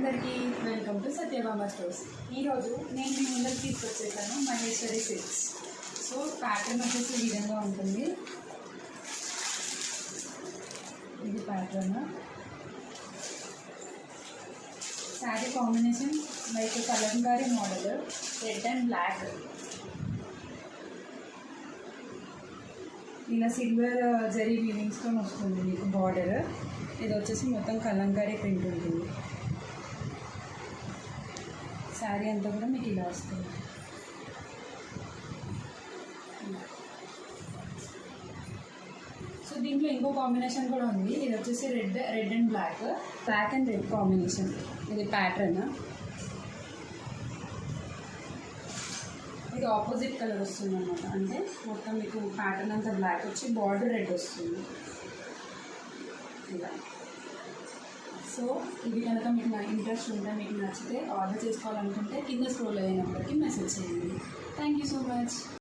అందరికీ welcome to Satyabhama stores. ఈరోజు నేను మీ ముందరికి తీసుకొచ్చేసాను మహేశ్వరి సిల్క్స్. సో ప్యాటర్న్ వచ్చేసి ఈ విధంగా ఉంటుంది. ఇది pattern. Sari combination like Kalamkari model, red and black. ఇలా సిల్వర్ జరీ వీవింగ్స్తో వస్తుంది మీకు బార్డర్. ఇది వచ్చేసి మొత్తం కలంకారీ ప్రింట్ ఉంటుంది. శారీ అంతా కూడా మీకు ఇలా వస్తుంది. సో దీంట్లో ఇంకో కాంబినేషన్ కూడా ఉంది. ఇది వచ్చేసి red and black and red combination. ఇది ప్యాటర్న్. ఇది ఆపోజిట్ కలర్ వస్తుంది అన్నమాట. అంటే మొత్తం మీకు ప్యాటర్న్ అంతా బ్లాక్ వచ్చి బార్డర్ రెడ్ వస్తుంది ఇలా. సో ఇది కనుక మీకు ఇంట్రెస్ట్ ఉంటే, మీకు నచ్చితే ఆర్డర్ చేసుకోవాలనుకుంటే కింద స్క్రోల్ అయిన నెంబర్కి మెసేజ్ చేయండి. Thank you so much.